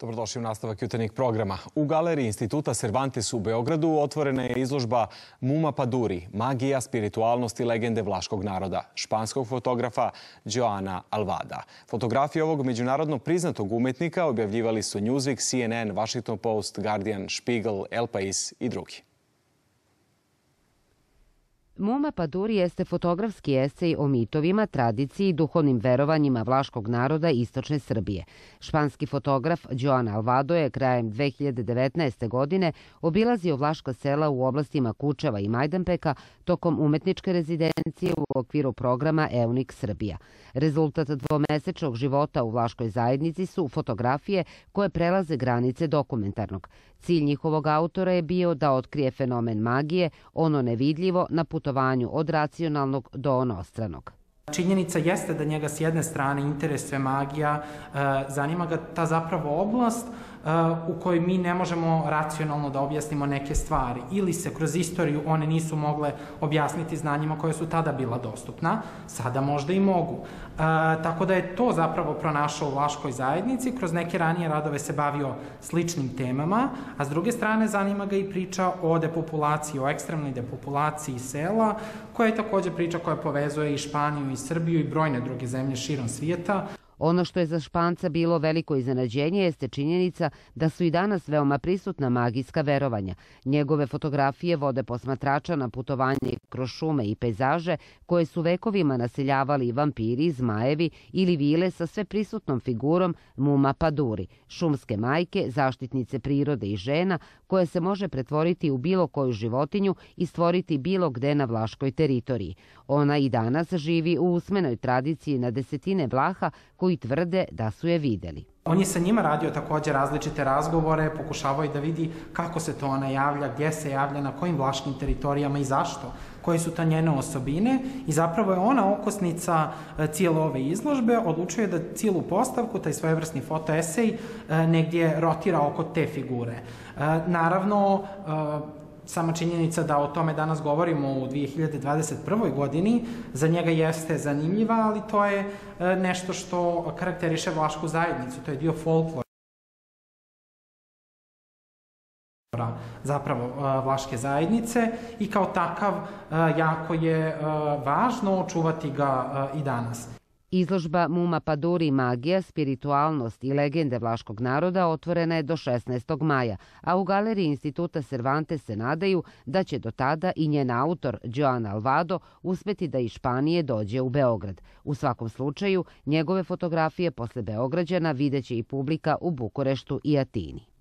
Dobrodošli u nastavak jutarnjeg programa. U galeriji Instituta Cervantes u Beogradu otvorena je izložba Muma Paduri, magija, spiritualnost i legende vlaškog naroda, španskog fotografa Joana Alvada. Fotografije ovog međunarodno priznatog umetnika objavljivali su Newsweek, CNN, Washington Post, Guardian, Spiegel, El País i drugi. Muma Paduri jeste fotografski esej o mitovima, tradiciji i duhovnim verovanjima vlaškog naroda istočne Srbije. Španski fotograf Joan Alvado je krajem 2019. godine obilazio vlaška sela u oblastima Kučeva i Majdanpeka tokom umetničke rezidencije u okviru programa EUNIC Srbija. Rezultat dvomesečnog života u vlaškoj zajednici su fotografije koje prelaze granice dokumentarnog. Cilj njihovog autora je bio da otkrije fenomen magije, ono nevidljivo na putovanju od racionalnog do onostranog. Činjenica jeste da njega s jedne strane interesuje magija, zanima ga ta zapravo oblast u kojoj mi ne možemo racionalno da objasnimo neke stvari ili se kroz istoriju one nisu mogle objasniti znanjima koje su tada bila dostupna, sada možda i mogu. Tako da je to zapravo pronašao u vlaškoj zajednici, kroz neke ranije radove se bavio sličnim temama, a s druge strane zanima ga i priča o depopulaciji, o ekstremnoj depopulaciji sela, koja je također priča koja povezuje i Španiju i Srbiju i brojne druge zemlje širom svijeta. Ono što je za Španca bilo veliko iznenađenje jeste činjenica da su i danas veoma prisutna magijska verovanja. Njegove fotografije vode posmatrača na putovanje kroz šume i pejzaže koje su vekovima naseljavali vampiri, zmajevi ili vile sa sve prisutnom figurom Muma Paduri, šumske majke, zaštitnice prirode i žena koja se može pretvoriti u bilo koju životinju i stvoriti bilo gde na vlaškoj teritoriji. Ona i danas živi u usmenoj tradiciji na desetine Vlaha koji tvrde da su je videli. On je sa njima radio također različite razgovore, pokušavao je da vidi kako se to ona javlja, gdje se javlja, na kojim vlaškim teritorijama i zašto, koje su ta njene osobine i zapravo je ona okosnica cijele ove izložbe. Odlučio je da cijelu postavku, taj svojevrsni fotoesej, negdje rotira oko te figure. Naravno, sama činjenica da o tome danas govorimo u 2021. godini za njega jeste zanimljiva, ali to je nešto što karakteriše vlašku zajednicu, to je dio folklora zapravo vlaške zajednice i kao takav jako je važno očuvati ga i danas. Izložba Muma Paduri, magija, spiritualnost i legende vlaškog naroda otvorena je do 16. maja, a u galeriji Instituta Cervantes se nadaju da će do tada i njen autor, Joan Alvado, uspeti da iz Španije dođe u Beograd. U svakom slučaju, njegove fotografije posle Beograđana videće i publika u Bukureštu i Atini.